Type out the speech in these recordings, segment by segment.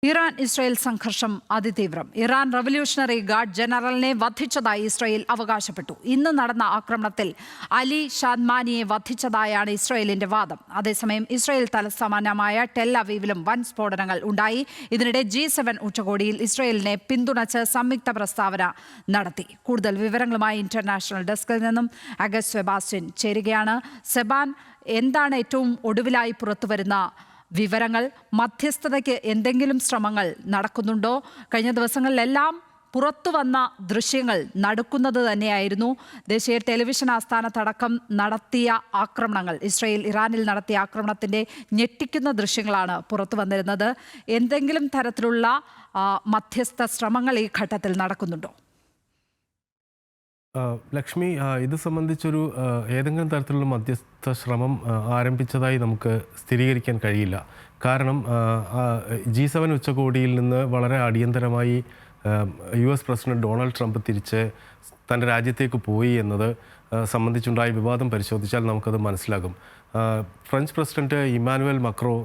Iran Israel സംഘർഷം അതിതീവ്രം. Iran revolutionary guard ജനറലിനെ വധിച്ചതായി Israel അവകാശപ്പെട്ടു. ഇന്ന് നടന്ന ആക്രമണത്തിൽ അലി ഷാദ്മാനിയെ വധിച്ചതായാണ് ഇസ്രായേലിന്റെ വാദം. അതേസമയം ഇസ്രായേൽ തലസ്ഥാനമായ ടെൽ അവീവിലും വൻ സ്ഫോടനങ്ങൾ ഉണ്ടായി. ഇതിനിടെ G7 ഉച്ചകോടിയിൽ ഇസ്രായേലിനെ പിന്തുണച്ച് സംയുക്ത പ്രസ്താവന നടത്തി. കൂടുതൽ വിവരങ്ങളുമായി ഇന്റർനാഷണൽ ഡെസ്കിൽ നിന്നും അഗസ്റ്റ് സെബാസ്റ്റ്യൻ ചേരുകയാണ്. സെബാൻ, എന്താണ് ഏറ്റവും ഒടുവിലായി പുറത്തുവരുന്ന വിവരങ്ങൾ? മധ്യസ്ഥതയ്ക്ക് എന്തെങ്കിലും ശ്രമങ്ങൾ നടക്കുന്നുണ്ടോ? കഴിഞ്ഞ ദിവസങ്ങളിലെല്ലാം പുറത്തു വന്ന ദൃശ്യങ്ങൾ നടുക്കുന്നത് തന്നെയായിരുന്നു. ദേശീയ ടെലിവിഷൻ ആസ്ഥാനത്തടക്കം നടത്തിയ ആക്രമണങ്ങൾ, ഇസ്രായേൽ ഇറാനിൽ നടത്തിയ ആക്രമണത്തിൻ്റെ ഞെട്ടിക്കുന്ന ദൃശ്യങ്ങളാണ് പുറത്തു വന്നിരുന്നത്. എന്തെങ്കിലും തരത്തിലുള്ള മധ്യസ്ഥ ശ്രമങ്ങൾ ഈ ഘട്ടത്തിൽ നടക്കുന്നുണ്ടോ? ലക്ഷ്മി, ഇത് സംബന്ധിച്ചൊരു ഏതെങ്കിലും തരത്തിലുള്ള മധ്യസ്ഥ ശ്രമം ആരംഭിച്ചതായി നമുക്ക് സ്ഥിരീകരിക്കാൻ കഴിയില്ല. കാരണം G7 ഉച്ചകോടിയിൽ നിന്ന് വളരെ അടിയന്തരമായി US പ്രസിഡന്റ് ഡൊണാൾഡ് ട്രംപ് തിരിച്ച് തൻ്റെ രാജ്യത്തേക്ക് പോയി എന്നത് സംബന്ധിച്ചുണ്ടായ വിവാദം പരിശോധിച്ചാൽ നമുക്കത് മനസ്സിലാകും. ഫ്രഞ്ച് പ്രസിഡന്റ് ഇമ്മാനുവൽ മക്രോ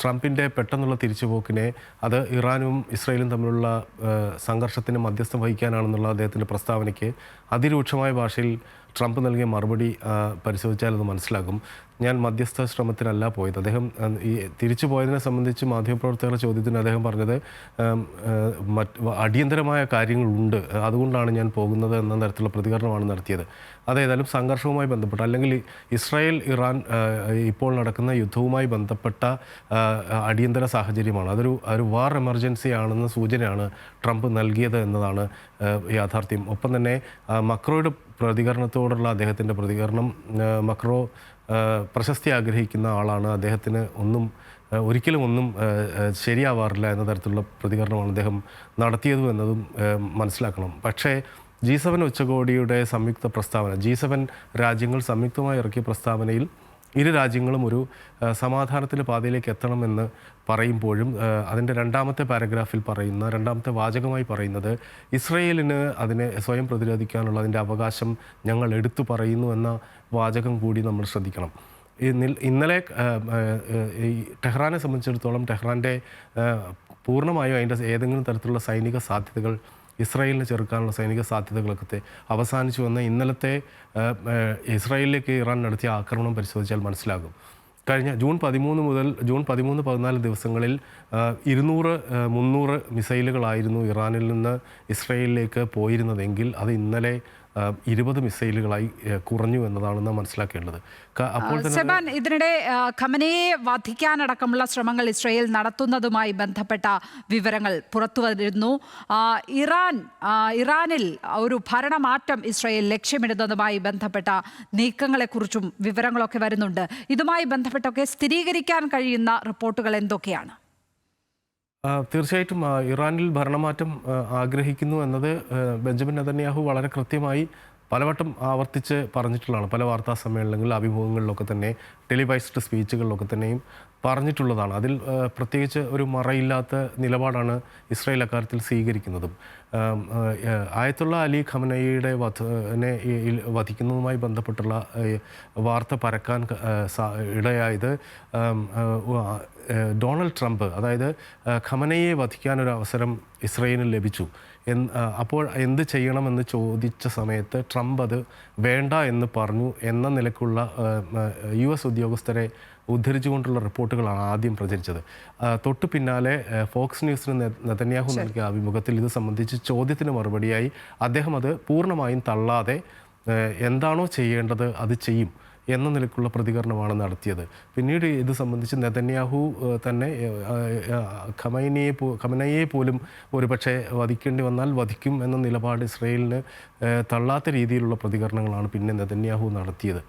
ട്രംപിൻ്റെ പെട്ടെന്നുള്ള തിരിച്ചുപോക്കിനെ അത് ഇറാനും ഇസ്രായേലും തമ്മിലുള്ള സംഘർഷത്തിന് മധ്യസ്ഥം വഹിക്കാനാണെന്നുള്ള അദ്ദേഹത്തിൻ്റെ പ്രസ്താവനയ്ക്ക് അതിരൂക്ഷമായ ഭാഷയിൽ ട്രംപ് നൽകിയ മറുപടി പരിശോധിച്ചാൽ അത് മനസ്സിലാകും. ഞാൻ മധ്യസ്ഥ ശ്രമത്തിനല്ല പോയത്. അദ്ദേഹം ഈ തിരിച്ചു പോയതിനെ സംബന്ധിച്ച് മാധ്യമപ്രവർത്തകരുടെ ചോദ്യത്തിന് അദ്ദേഹം പറഞ്ഞത് അടിയന്തരമായ കാര്യങ്ങളുണ്ട്, അതുകൊണ്ടാണ് ഞാൻ പോകുന്നത് എന്ന തരത്തിലുള്ള പ്രതികരണമാണ് നടത്തിയത്. അതേതായാലും സംഘർഷവുമായി ബന്ധപ്പെട്ട, അല്ലെങ്കിൽ ഇസ്രായേൽ ഇറാൻ ഇപ്പോൾ നടക്കുന്ന യുദ്ധവുമായി ബന്ധപ്പെട്ട അടിയന്തര സാഹചര്യമാണ്. അതൊരു വാർ എമർജൻസി ആണെന്ന സൂചനയാണ് ട്രംപ് നൽകിയത് എന്നതാണ് യാഥാർത്ഥ്യം. ഒപ്പം തന്നെ മക്രോയുടെ പ്രതികരണത്തോടുള്ള അദ്ദേഹത്തിൻ്റെ പ്രതികരണം, മക്രോ പ്രശസ്തി ആഗ്രഹിക്കുന്ന ആളാണ്, അദ്ദേഹത്തിന് ഒരിക്കലും ഒന്നും ശരിയാവാറില്ല എന്ന തരത്തിലുള്ള പ്രതികരണമാണ് അദ്ദേഹം നടത്തിയതും എന്നതും മനസ്സിലാക്കണം. പക്ഷേ G7 ഉച്ചകോടിയുടെ സംയുക്ത പ്രസ്താവന, G7 രാജ്യങ്ങൾ സംയുക്തമായി ഇറക്കിയ പ്രസ്താവനയിൽ ഇരു രാജ്യങ്ങളും ഒരു സമാധാനത്തിൻ്റെ പാതയിലേക്ക് എത്തണമെന്ന് പറയുമ്പോഴും അതിൻ്റെ രണ്ടാമത്തെ പാരഗ്രാഫിൽ പറയുന്ന, രണ്ടാമത്തെ വാചകമായി പറയുന്നത്, ഇസ്രയേലിന് അതിനെ സ്വയം പ്രതിരോധിക്കാനുള്ള അതിൻ്റെ അവകാശം ഞങ്ങൾ എടുത്തു പറയുന്നു എന്ന വാചകം കൂടി നമ്മൾ ശ്രദ്ധിക്കണം. ഇന്നലെ ടെഹ്റാനെ സംബന്ധിച്ചിടത്തോളം ടെഹ്റാൻ്റെ പൂർണ്ണമായും അതിൻ്റെ ഏതെങ്കിലും തരത്തിലുള്ള സൈനിക സാധ്യതകൾ, ഇസ്രായേലിനെ ചെറുക്കാനുള്ള സൈനിക സാധ്യതകളൊക്കെ അവസാനിച്ചു വന്ന ഇന്നലത്തെ ഇസ്രായേലിലേക്ക് ഇറാൻ നടത്തിയ ആക്രമണം പരിശോധിച്ചാൽ മനസ്സിലാകും. കഴിഞ്ഞ ജൂൺ 13 മുതൽ ജൂൺ 13-14 ദിവസങ്ങളിൽ 200-300 മിസൈലുകളായിരുന്നു ഇറാനിൽ നിന്ന് ഇസ്രായേലിലേക്ക് പോയിരുന്നതെങ്കിൽ അത് ഇന്നലെ 20 മിസൈലുകളായി കുറഞ്ഞു എന്നതാണ് മനസ്സിലാക്കേണ്ടത്. അപ്പോൾ സെബാൻ, ഇതിനിടെ ഖമനയെ വധിക്കാനടക്കമുള്ള ശ്രമങ്ങൾ ഇസ്രായേൽ നടത്തുന്നതുമായി ബന്ധപ്പെട്ട വിവരങ്ങൾ പുറത്തു വരുന്നു. ഇറാനിൽ ഒരു ഭരണമാറ്റം ഇസ്രായേൽ ലക്ഷ്യമിടുന്നതുമായി ബന്ധപ്പെട്ട നീക്കങ്ങളെക്കുറിച്ചും വിവരങ്ങളൊക്കെ വരുന്നുണ്ട്. ഇതുമായി ബന്ധപ്പെട്ടൊക്കെ സ്ഥിരീകരിക്കാൻ കഴിയുന്ന റിപ്പോർട്ടുകൾ എന്തൊക്കെയാണ്? തീർച്ചയായിട്ടും ഇറാനിൽ ഭരണമാറ്റം ആഗ്രഹിക്കുന്നു എന്നത് ബെഞ്ചമിൻ നെതന്യാഹു വളരെ കൃത്യമായി പലവട്ടം ആവർത്തിച്ച് പറഞ്ഞിട്ടുള്ളതാണ്. പല വാർത്താ സമ്മേളനങ്ങളിൽ, അഭിമുഖങ്ങളിലൊക്കെ തന്നെ, ടെലിവൈസ്ഡ് സ്പീച്ചുകളിലൊക്കെ തന്നെയും പറഞ്ഞിട്ടുള്ളതാണ്. അതിൽ പ്രത്യേകിച്ച് ഒരു മറയില്ലാത്ത നിലപാടാണ് ഇസ്രായേൽ അക്കാര്യത്തിൽ സ്വീകരിക്കുന്നതും. ആയത്തുള്ള അലി ഖമനയുടെ വധിക്കുന്നതുമായി ബന്ധപ്പെട്ടുള്ള വാർത്ത പരക്കാൻ ഇടയായത് ഡൊണാൾഡ് ട്രംപ്, അതായത് ഖമനയെ വധിക്കാനൊരു അവസരം ഇസ്രായേലിന് ലഭിച്ചു. അപ്പോൾ എന്ത് ചെയ്യണമെന്ന് ചോദിച്ച സമയത്ത് ട്രംപ് അത് വേണ്ട എന്ന് പറഞ്ഞു എന്ന നിലക്കുള്ള US ഉദ്യോഗസ്ഥരെ ഉദ്ധരിച്ചുകൊണ്ടുള്ള റിപ്പോർട്ടുകളാണ് ആദ്യം പ്രചരിച്ചത്. തൊട്ടു പിന്നാലെ ഫോക്സ് ന്യൂസിന് നെതന്യാഹു നൽകിയ അഭിമുഖത്തിൽ ഇത് സംബന്ധിച്ച് ചോദ്യത്തിന് മറുപടിയായി അദ്ദേഹം അത് പൂർണ്ണമായും തള്ളാതെ എന്താണോ ചെയ്യേണ്ടത് അത് ചെയ്യും എന്ന നിലക്കുള്ള പ്രതികരണമാണ് നടത്തിയത്. പിന്നീട് ഇത് സംബന്ധിച്ച് നെതന്യാഹു തന്നെ ഖമനയെ പോലും ഒരുപക്ഷെ വധിക്കേണ്ടി വന്നാൽ വധിക്കും എന്ന നിലപാട് ഇസ്രായേലിന് തള്ളാത്ത രീതിയിലുള്ള പ്രതികരണങ്ങളാണ് പിന്നെ നെതന്യാഹു നടത്തിയത്.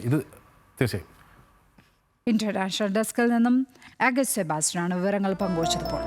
ഇത് തീർച്ചയായും ഇന്റർനാഷണൽ ഡെസ്കിൽ നിന്നും അഗസ്റ്റ് സെബാസ്റ്റ്യനാണ് വിവരങ്ങൾ പങ്കുവച്ചപ്പോൾ.